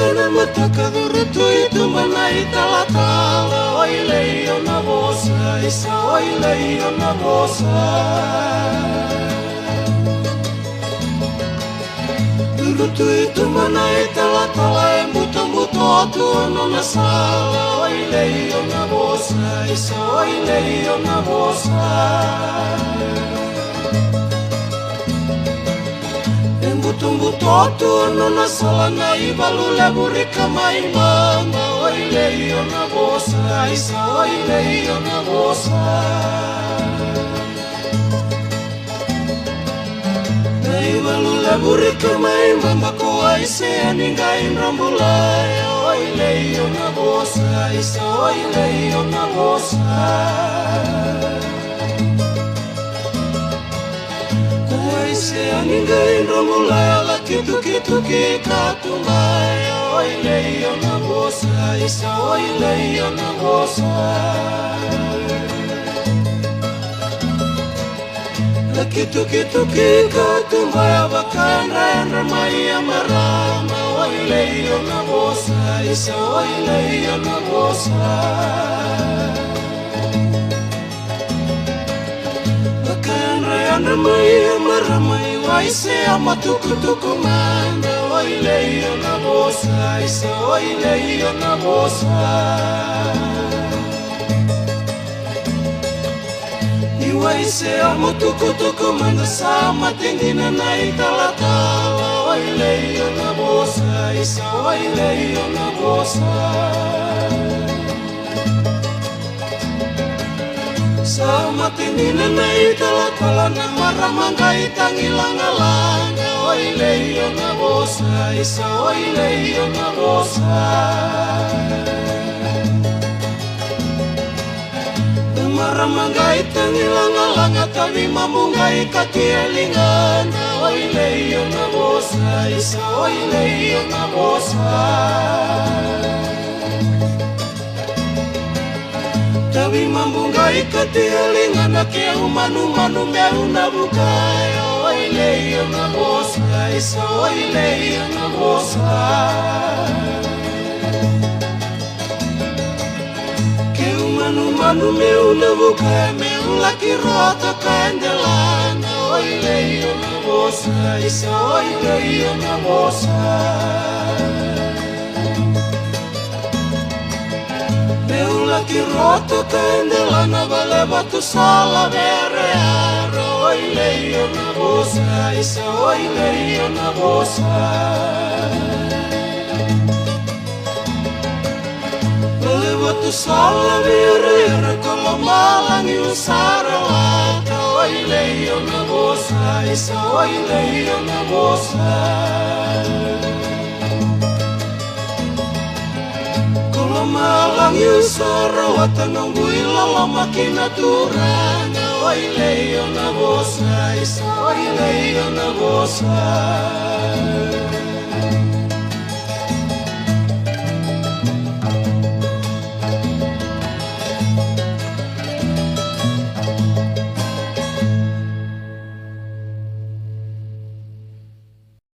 Kana matakadurutu itu manai tala-tala. Oi leio na vosa, isa oi leio na vosa. Durutu itu manai tala-tala. Muto-muto atuano na sala. Oi leio na vosa, isa oi leio na vosa. Buto atuano na sala na ibalule burika mai mama. Oi leio na vosa, isa oi leio na vosa. Na ibalule burika mai mama ko ai se aningai rambulai. Oi leio na vosa, isa oi leio na vosa. Se aningai rambulai ala kitu katumai. Oi leio na vosa, isa oi leio na vosa. La kitu katumai abakan ramai amarama. Oi leio na vosa, isa oi leio na vosa. Ramai wai se amatuku manda. Oi leio na vosa, isa oi leio na vosa. Ni wai se amatuku manda sama tendina na itala-tala. Oi leio na vosa, isa oi leio na vosa. Sama tindina na itala-tala na maramangga itangilang-alanga. Oi leio na vosa, isa oi leio na vosa. Na maramangga itangilang-alanga tawi mamunga ikatielingana. Oi leio na vosa, isa oi leio na vosa. Tawi mambunga ikatielingana ke umanu meuna bukaya. Oi leio na vosa, isa oi leio na vosa. Ke umanu meuna bukaya meula kirota kandelana. Oi leio na vosa, isa oi leio na vosa. Kiroto kandelana vale batu sala verearo. Oi leio na vosa, isa oi leio na vosa. Vale batu sala verearo kolo malangi usara lata. Oi leio na vosa, isa oi leio na vosa. Malangi usara wata nungui lala makina turana. Oi leio na vosa, isa oi leio na vosa.